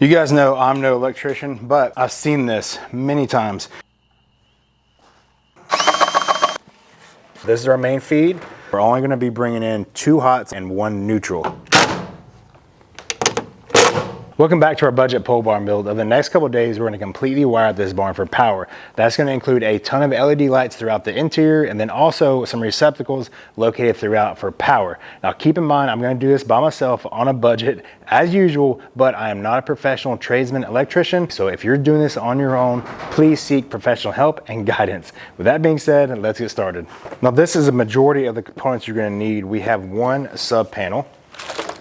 You guys know I'm no electrician, but I've seen this many times. This is our main feed. We're only gonna be bringing in 2 hots and 1 neutral. Welcome back to our budget pole barn build. Over the next couple of days, we're going to completely wire out this barn for power. That's going to include a ton of LED lights throughout the interior and then also some receptacles located throughout for power. Now keep in mind, I'm going to do this by myself on a budget as usual, but I am not a professional tradesman electrician. So if you're doing this on your own, please seek professional help and guidance. With that being said, let's get started. Now this is a majority of the components you're going to need. We have 1 sub panel.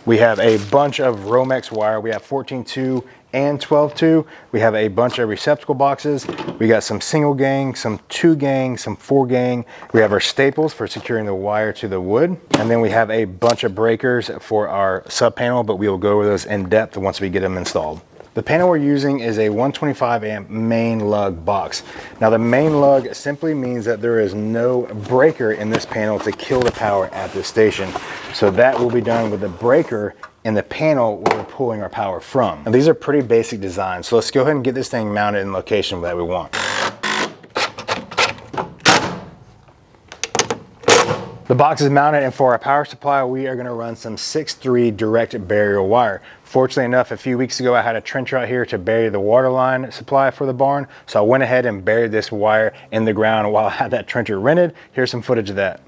We have a bunch of Romex wire. We have 14-2 and 12-2. We have a bunch of receptacle boxes. We got some single gang, some 2 gang, some 4 gang. We have our staples for securing the wire to the wood. And then we have a bunch of breakers for our sub panel, but we will go over those in depth once we get them installed. The panel we're using is a 125 amp main lug box. Now the main lug simply means that there is no breaker in this panel to kill the power at this station. So that will be done with the breaker in the panel where we're pulling our power from. And these are pretty basic designs. So let's go ahead and get this thing mounted in the location that we want. The box is mounted, and for our power supply, we are gonna run some 6-3 direct burial wire. Fortunately enough, a few weeks ago, I had a trench out here to bury the water line supply for the barn. So I went ahead and buried this wire in the ground while I had that trencher rented. Here's some footage of that.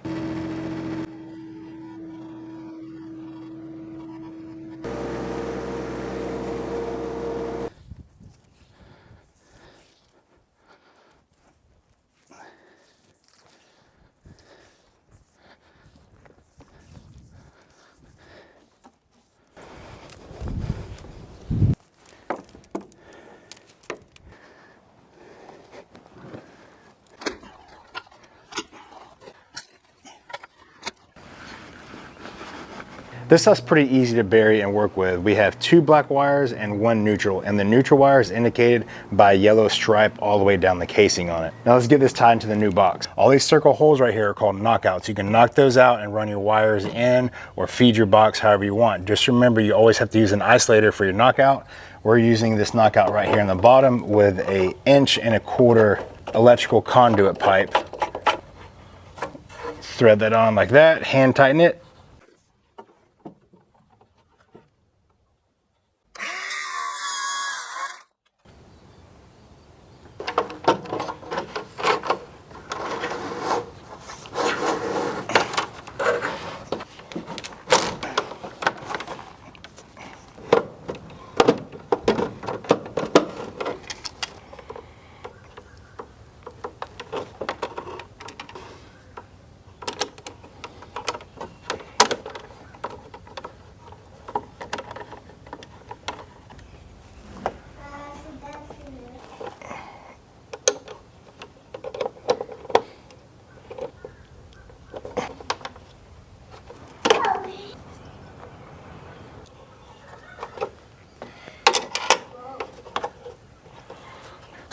This stuff's pretty easy to bury and work with. We have 2 black wires and 1 neutral, and the neutral wire is indicated by a yellow stripe all the way down the casing on it. Now let's get this tied into the new box. All these circle holes right here are called knockouts. You can knock those out and run your wires in or feed your box however you want. Just remember, you always have to use an isolator for your knockout. We're using this knockout right here in the bottom with a 1.25 inch electrical conduit pipe. Thread that on like that, hand tighten it.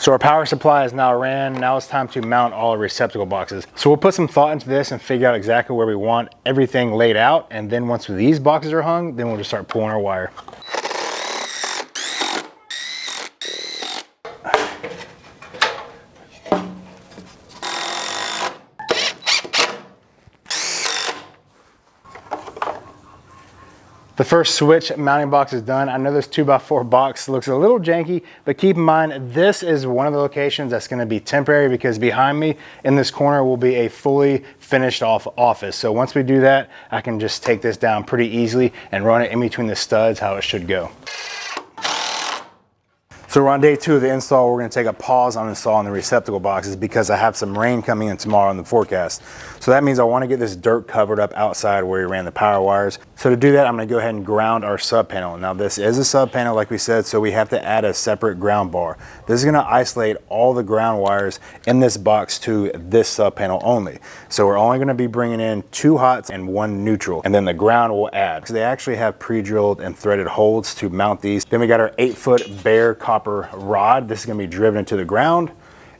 So our power supply is now ran. Now it's time to mount all our receptacle boxes. So we'll put some thought into this and figure out exactly where we want everything laid out. And then once these boxes are hung, then we'll just start pulling our wire. The first switch mounting box is done. I know this 2x4 box looks a little janky, but keep in mind, this is one of the locations that's gonna be temporary because behind me in this corner will be a fully finished off office. So once we do that, I can just take this down pretty easily and run it in between the studs how it should go. So we're on day 2 of the install. We're gonna take a pause on installing the receptacle boxes because I have some rain coming in tomorrow in the forecast. So that means I wanna get this dirt covered up outside where we ran the power wires. So to do that, I'm gonna go ahead and ground our sub panel. Now this is a sub panel like we said, so we have to add a separate ground bar. This is gonna isolate all the ground wires in this box to this sub panel only. So we're only gonna be bringing in 2 hots and 1 neutral, and then the ground will add. So they actually have pre-drilled and threaded holes to mount these. Then we got our 8-foot bare copper rod. This is gonna be driven into the ground.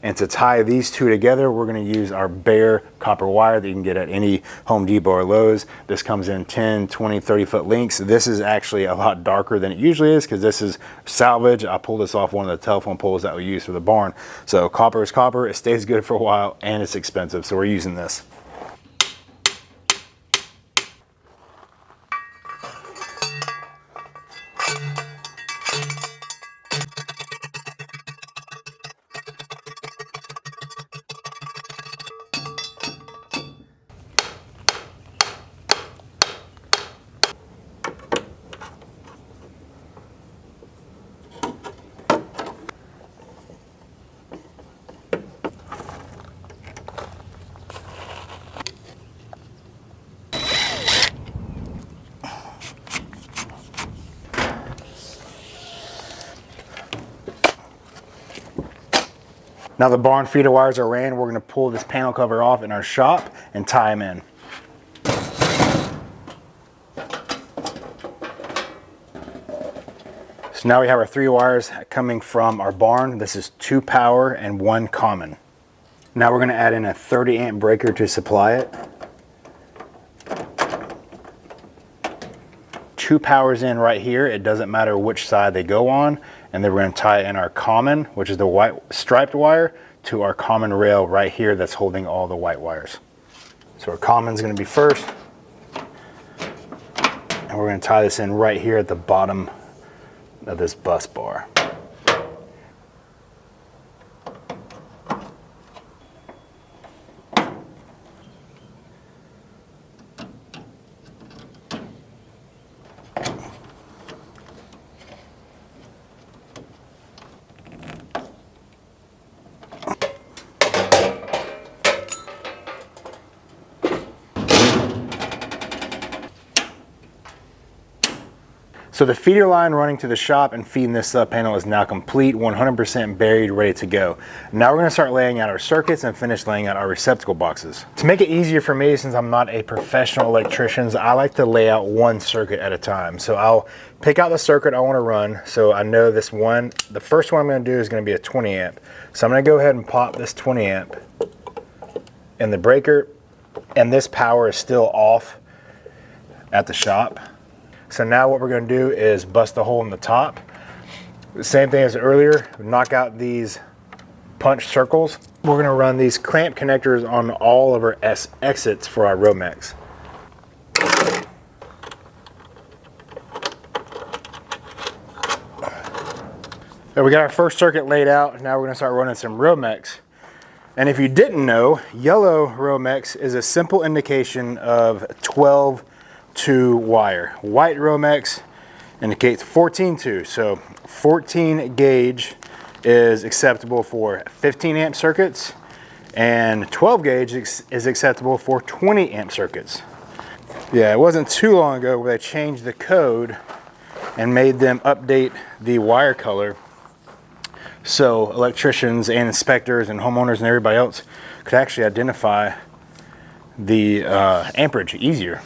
And to tie these two together, we're gonna use our bare copper wire that you can get at any Home Depot or Lowe's. This comes in 10, 20, 30 foot lengths. This is actually a lot darker than it usually is because this is salvage. I pulled this off one of the telephone poles that we use for the barn. So copper is copper, it stays good for a while and it's expensive. So we're using this. Now the barn feeder wires are ran, we're gonna pull this panel cover off in our shop and tie them in. So now we have our 3 wires coming from our barn. This is 2 power and 1 common. Now we're gonna add in a 30 amp breaker to supply it. 2 powers in right here, it doesn't matter which side they go on. And then we're gonna tie in our common, which is the white striped wire, to our common rail right here that's holding all the white wires. So our common's gonna be first. And we're gonna tie this in right here at the bottom of this bus bar. So the feeder line running to the shop and feeding this sub panel is now complete, 100% buried, ready to go. Now we're gonna start laying out our circuits and finish laying out our receptacle boxes. To make it easier for me, since I'm not a professional electrician, I like to lay out one circuit at a time. So I'll pick out the circuit I wanna run. So I know this one, the first one I'm gonna do is gonna be a 20 amp. So I'm gonna go ahead and pop this 20 amp in the breaker, and this power is still off at the shop. So now what we're going to do is bust a hole in the top. The same thing as earlier, knock out these punch circles. We're going to run these clamp connectors on all of our exits for our Romex. So we got our first circuit laid out. Now we're going to start running some Romex. And if you didn't know, yellow Romex is a simple indication of 12-2 wire. White Romex indicates 14-2. So 14 gauge is acceptable for 15 amp circuits, and 12 gauge is acceptable for 20 amp circuits. Yeah, it wasn't too long ago where they changed the code and made them update the wire color so electricians and inspectors and homeowners and everybody else could actually identify the amperage easier.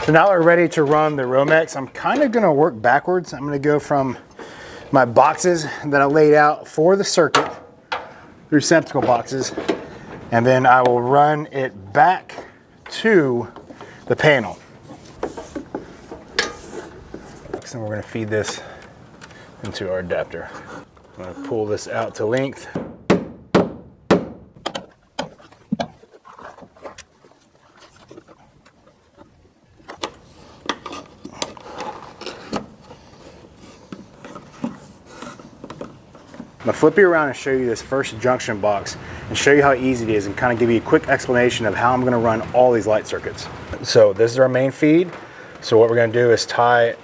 So now we're ready to run the Romex. I'm kind of going to work backwards. I'm going to go from my boxes that I laid out for the circuit, receptacle boxes, and then I will run it back to the panel. And we're going to feed this into our adapter. I'm going to pull this out to length. I'm gonna flip you around and show you this first junction box and show you how easy it is and kind of give you a quick explanation of how I'm gonna run all these light circuits. So this is our main feed. So what we're gonna do is tie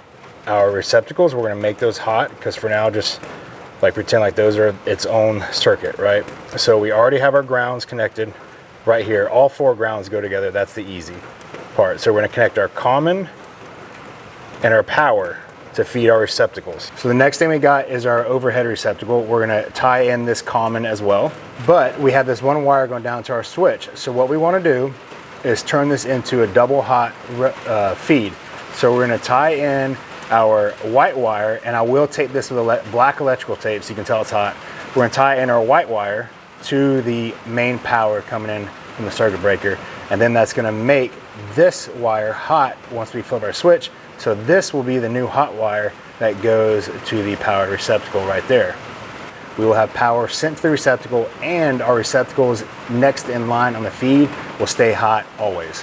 our receptacles. We're gonna make those hot because for now, just like pretend like those are its own circuit, right? So we already have our grounds connected right here. All 4 grounds go together. That's the easy part. So we're gonna connect our common and our power to feed our receptacles. So the next thing we got is our overhead receptacle. We're gonna tie in this common as well, but we have this one wire going down to our switch. So what we wanna do is turn this into a double hot feed. So we're gonna tie in our white wire, and I will tape this with black electrical tape so you can tell it's hot. we're gonna tie in our white wire to the main power coming in from the circuit breaker. And then that's gonna make this wire hot once we flip our switch. So this will be the new hot wire that goes to the power receptacle right there. We will have power sent to the receptacle, and our receptacles next in line on the feed will stay hot always.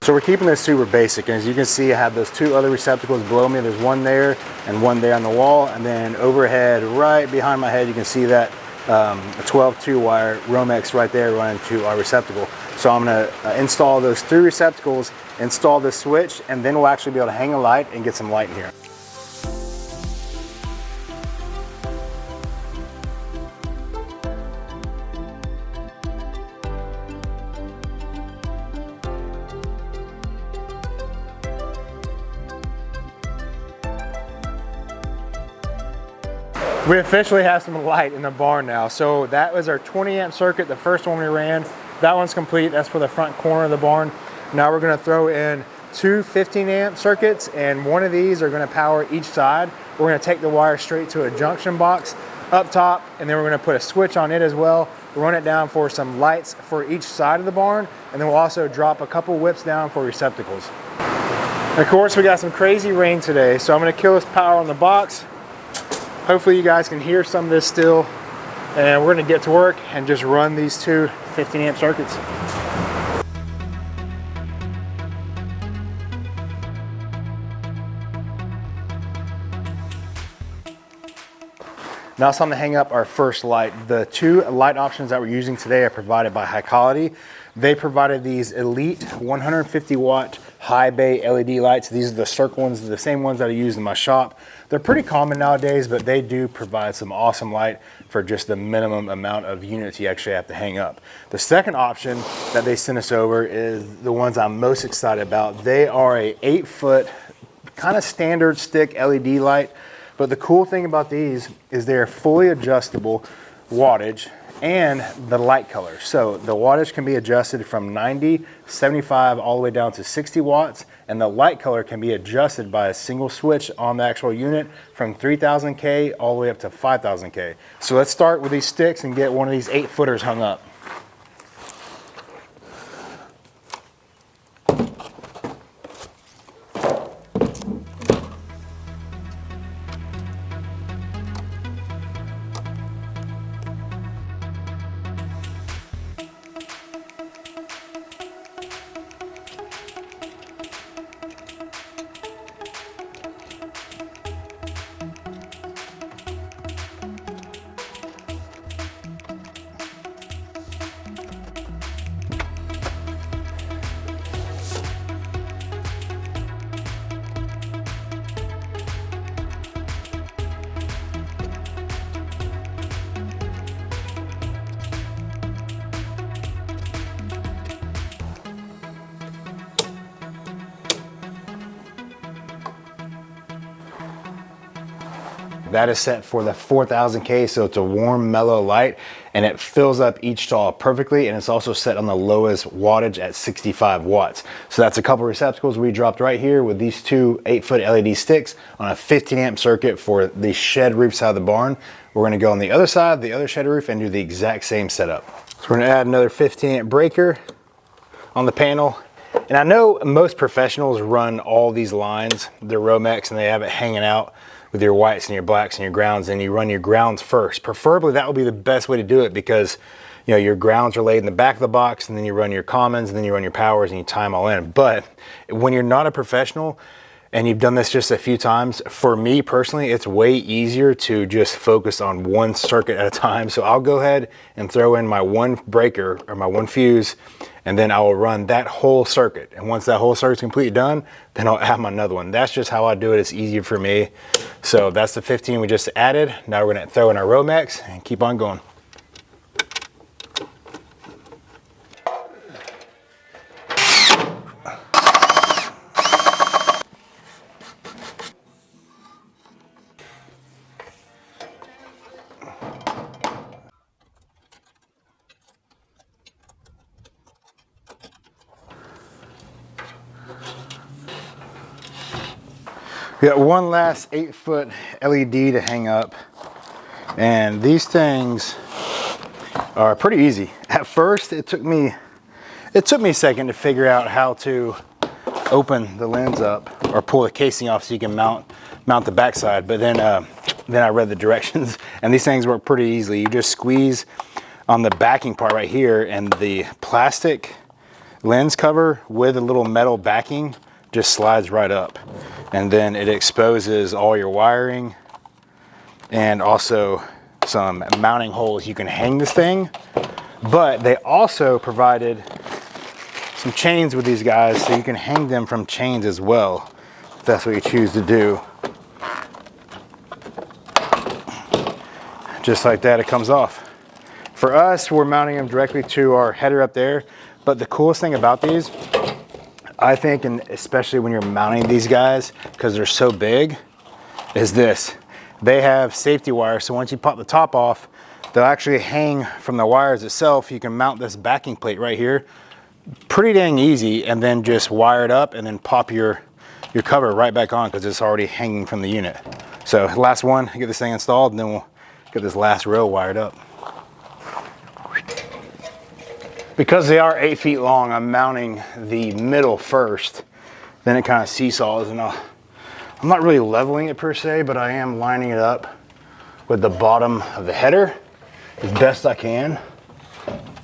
So we're keeping this super basic, and as you can see, I have those two other receptacles below me. There's one there and one there on the wall, and then overhead right behind my head you can see that a 12-2 wire Romex right there running to our receptacle. So I'm going to install those 3 receptacles, install this switch, and then we'll actually be able to hang a light and get some light in here. We officially have some light in the barn now. So that was our 20 amp circuit, the first one we ran. That one's complete. That's for the front corner of the barn. Now we're gonna throw in 2 15 amp circuits, and one of these are gonna power each side. We're gonna take the wire straight to a junction box up top, and then we're gonna put a switch on it as well, run it down for some lights for each side of the barn, and then we'll also drop a couple whips down for receptacles. And of course, we got some crazy rain today, so I'm gonna kill this power on the box. Hopefully you guys can hear some of this still, and we're gonna get to work and just run these 2 15 amp circuits. Now it's time to hang up our first light. The 2 light options that we're using today are provided by Hykolity. They provided these Elite 150 watt high bay LED lights. These are the circle ones, the same ones that I use in my shop. They're pretty common nowadays, but they do provide some awesome light for just the minimum amount of units you actually have to hang up. The second option that they sent us over is the ones I'm most excited about. They are a 8-foot kind of standard stick LED light, but the cool thing about these is they're fully adjustable wattage and the light color. So the wattage can be adjusted from 90, 75, all the way down to 60 watts, and the light color can be adjusted by a single switch on the actual unit from 3000K all the way up to 5000K. So let's start with these sticks and get one of these 8-footers hung up. That is set for the 4000K, so it's a warm, mellow light, and it fills up each stall perfectly, and it's also set on the lowest wattage at 65 watts. So that's a couple receptacles we dropped right here with these 2 8-foot LED sticks on a 15 amp circuit for the shed roof side of the barn. We're gonna go on the other side, the other shed roof, and do the exact same setup. So we're gonna add another 15 amp breaker on the panel. And I know most professionals run all these lines, they're Romex, and they have it hanging out with your whites and your blacks and your grounds, and you run your grounds first. Preferably that would be the best way to do it, because you know your grounds are laid in the back of the box, and then you run your commons, and then you run your powers, and you tie them all in. But when you're not a professional and you've done this just a few times, for me personally, it's way easier to just focus on one circuit at a time. So I'll go ahead and throw in my 1 breaker or my 1 fuse, and then I will run that whole circuit. And once that whole circuit's completely done, then I'll add my another one. That's just how I do it. It's easier for me. So that's the 15 we just added. Now we're gonna throw in our Romex and keep on going. We got one last 8-foot LED to hang up. And these things are pretty easy. At first, it took me a second to figure out how to open the lens up or pull the casing off so you can mount the backside. But then I read the directions, and these things work pretty easily. You just squeeze on the backing part right here, and the plastic lens cover with a little metal backing just slides right up, and then it exposes all your wiring and also some mounting holes you can hang this thing. But they also provided some chains with these guys, so you can hang them from chains as well, if that's what you choose to do. Just like that, it comes off. For us, we're mounting them directly to our header up there, but the coolest thing about these, I think, and especially when you're mounting these guys, because they're so big, is this. They have safety wires, so once you pop the top off, they'll actually hang from the wires itself. You can mount this backing plate right here, pretty dang easy, and then just wire it up and then pop your cover right back on because it's already hanging from the unit. So last one, get this thing installed, and then we'll get this last row wired up. Because they are 8 feet long, I'm mounting the middle first, then it kind of seesaws, and I'm not really leveling it per se, but I am lining it up with the bottom of the header as best I can.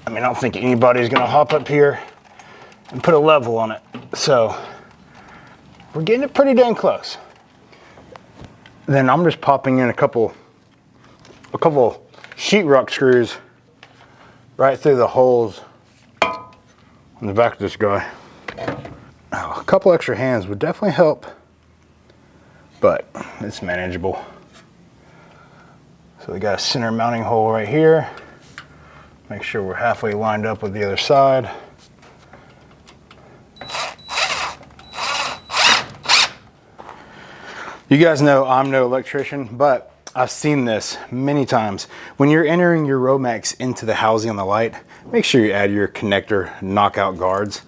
I mean, I don't think anybody's gonna hop up here and put a level on it. So we're getting it pretty dang close. Then I'm just popping in a couple sheetrock screws right through the holes on the back of this guy. Now, a couple extra hands would definitely help, but it's manageable. So we got a center mounting hole right here. Make sure we're halfway lined up with the other side. You guys know I'm no electrician, but I've seen this many times. When you're entering your Romex into the housing on the light, make sure you add your connector knockout guards.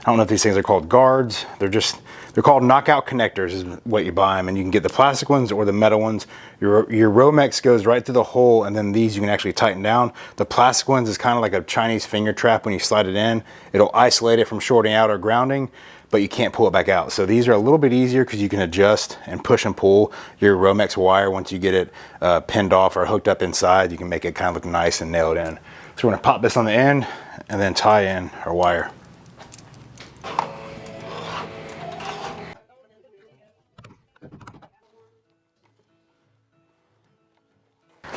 I don't know if these things are called guards. They're called knockout connectors is what you buy them, and you can get the plastic ones or the metal ones. Your Romex goes right through the hole, and then these you can actually tighten down. The plastic ones is kind of like a Chinese finger trap. When you slide it in, it'll isolate it from shorting out or grounding, but you can't pull it back out. So these are a little bit easier because you can adjust and push and pull your Romex wire once you get it pinned off or hooked up inside. You can make it kind of look nice and nail it in. So we're gonna pop this on the end and then tie in our wire.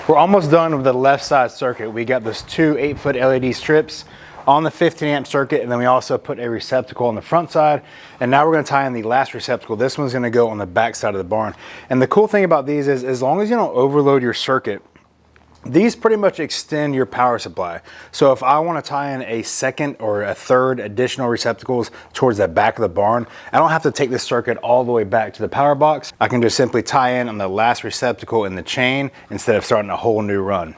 We're almost done with the left side circuit. We got those two 8-foot LED strips on the 15 amp circuit, and then we also put a receptacle on the front side. And now we're gonna tie in the last receptacle. This one's gonna go on the back side of the barn. And the cool thing about these is, as long as you don't overload your circuit, these pretty much extend your power supply. So if I want to tie in a second or a third additional receptacles towards the back of the barn, I don't have to take this circuit all the way back to the power box. I can just simply tie in on the last receptacle in the chain instead of starting a whole new run.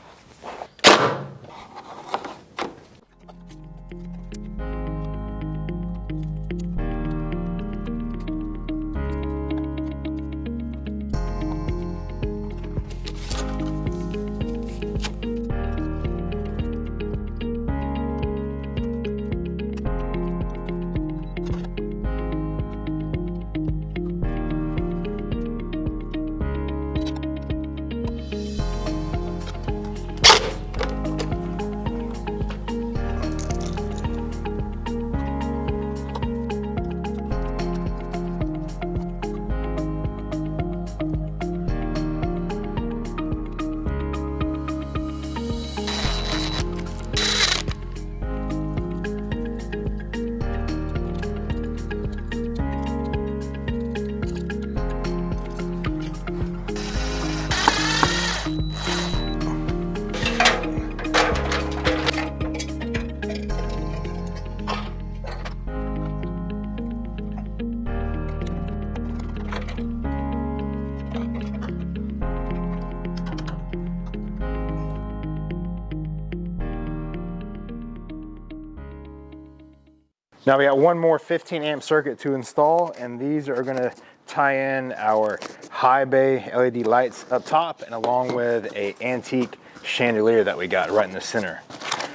Now we got one more 15 amp circuit to install, and these are gonna tie in our high bay LED lights up top, and along with a antique chandelier that we got right in the center.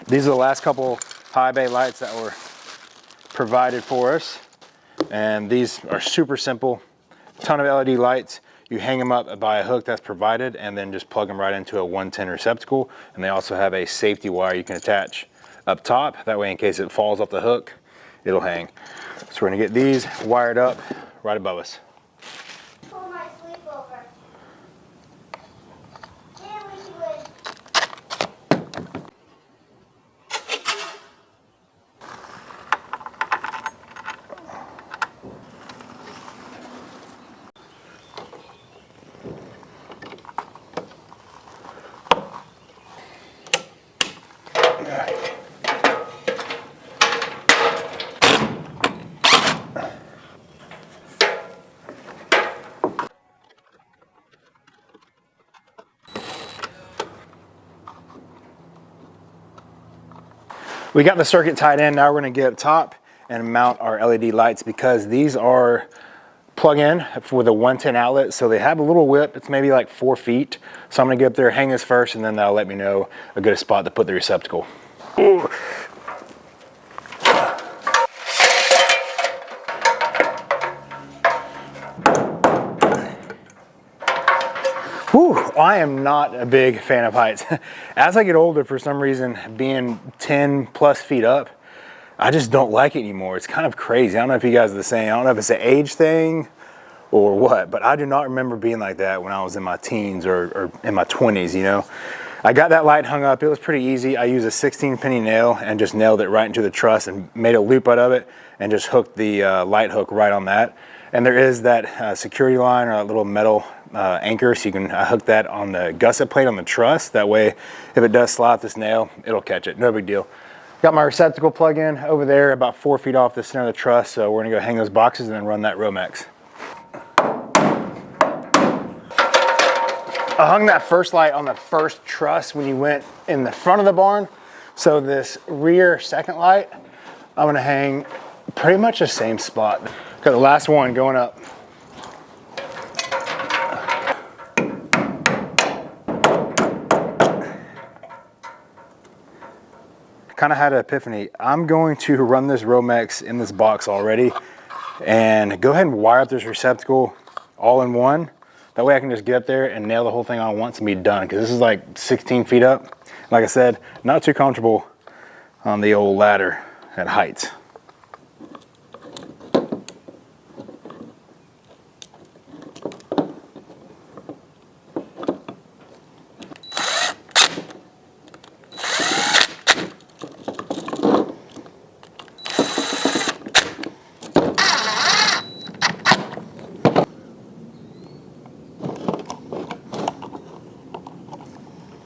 These are the last couple high bay lights that were provided for us, and these are super simple. Ton of LED lights. You hang them up by a hook that's provided and then just plug them right into a 110 receptacle. And they also have a safety wire you can attach up top. That way, in case it falls off the hook, it'll hang. So we're gonna get these wired up right above us. We got the circuit tied in. Now we're gonna get up top and mount our LED lights, because these are plug-in with a 110 outlet. So they have a little whip. It's maybe like 4 feet. So I'm gonna get up there, hang this first, and then that'll let me know a good spot to put the receptacle. Ooh. Whew, I am not a big fan of heights. As I get older, for some reason, being 10 plus feet up, I just don't like it anymore. It's kind of crazy. I don't know if you guys are the same. I don't know if it's an age thing or what, but I do not remember being like that when I was in my teens or in my 20s, you know. I got that light hung up. It was pretty easy. I used a 16 penny nail and just nailed it right into the truss and made a loop out of it and just hooked the light hook right on that. And there is that security line or a little metal anchor, so you can hook that on the gusset plate on the truss. That way, if it does slide this nail, it'll catch it. No big deal. Got my receptacle plug in over there about 4 feet off the center of the truss, so we're gonna go hang those boxes and then run that Romex. I hung that first light on the first truss when you went in the front of the barn. So this rear second light, I'm gonna hang pretty much the same spot. Got the last one going up. Kind of had an epiphany. I'm going to run this Romex in this box already and go ahead and wire up this receptacle all in one. That way I can just get up there and nail the whole thing on once and be done, because this is like 16 feet up. Like I said, not too comfortable on the old ladder at heights.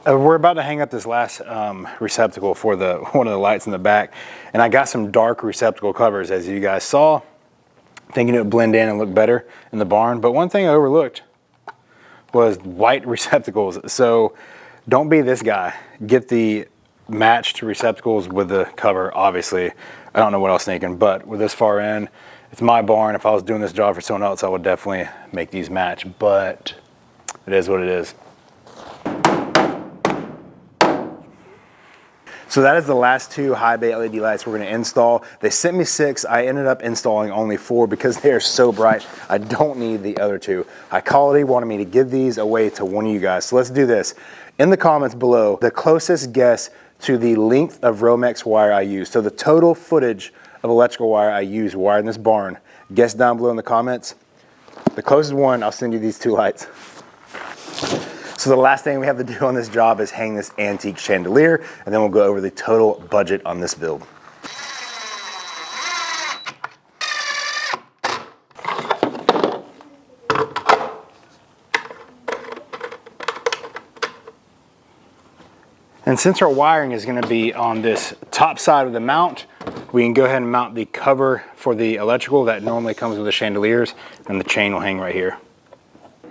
We're about to hang up this last receptacle for one of the lights in the back, and I got some dark receptacle covers, as you guys saw, thinking it would blend in and look better in the barn. But one thing I overlooked was white receptacles. So don't be this guy. Get the matched receptacles with the cover, obviously. I don't know what I was thinking, but with this far in, it's my barn. If I was doing this job for someone else, I would definitely make these match, but it is what it is. So that is the last 2 high bay LED lights we're gonna install. They sent me 6. I ended up installing only 4 because they are so bright. I don't need the other 2. Hykolity wanted me to give these away to one of you guys. So let's do this. In the comments below, the closest guess to the length of Romex wire I used. So the total footage of electrical wire I used wired in this barn. Guess down below in the comments. The closest one, I'll send you these 2 lights. So the last thing we have to do on this job is hang this antique chandelier, and then we'll go over the total budget on this build. And since our wiring is going to be on this top side of the mount, we can go ahead and mount the cover for the electrical that normally comes with the chandeliers, and the chain will hang right here.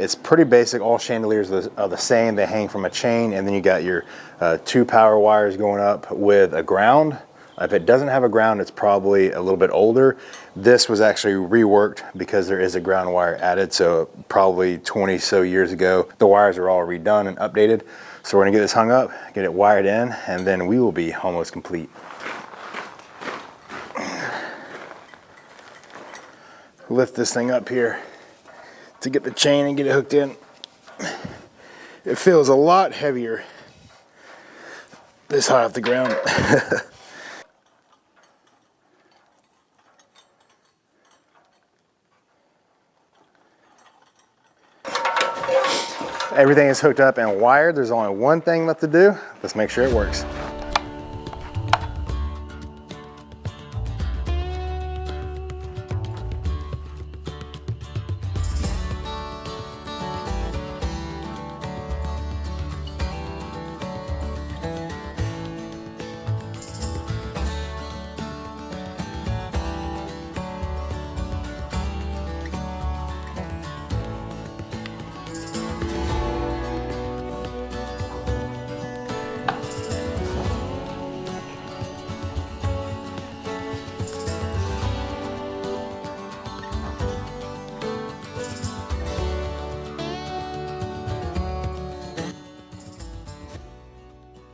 It's pretty basic. All chandeliers are the same. They hang from a chain, and then you got your 2 power wires going up with a ground If it doesn't have a ground, it's probably a little bit older. This was actually reworked because there is a ground wire added. So probably 20 so years ago, the wires are all redone and updated. So we're gonna get this hung up, get it wired in, and then we will be almost complete. Lift this thing up here to get the chain and get it hooked in. It feels a lot heavier this high off the ground. Everything is hooked up and wired. There's only one thing left to do. Let's make sure it works.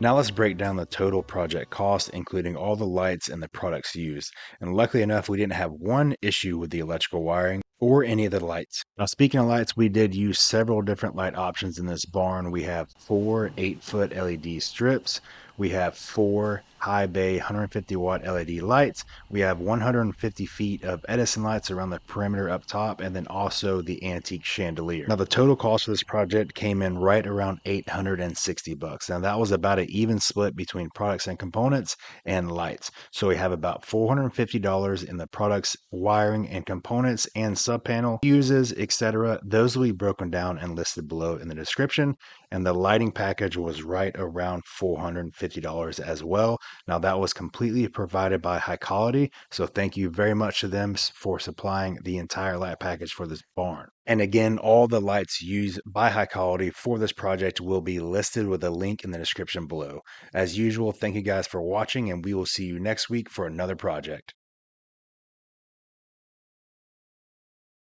Now let's break down the total project cost, including all the lights and the products used. And luckily enough, we didn't have one issue with the electrical wiring or any of the lights. Now, speaking of lights, we did use several different light options in this barn. We have 4 8-foot LED strips. We have 4 high bay 150 watt LED lights. We have 150 feet of Edison lights around the perimeter up top, and then also the antique chandelier. Now the total cost for this project came in right around $860. Now that was about an even split between products and components and lights. So we have about $450 in the products, wiring and components and subpanel uses, etc. Those will be broken down and listed below in the description. And the lighting package was right around $450 as well. Now that was completely provided by Hykolity, so thank you very much to them for supplying the entire light package for this barn. And again, all the lights used by Hykolity for this project will be listed with a link in the description below. As usual, thank you guys for watching, and we will see you next week for another project.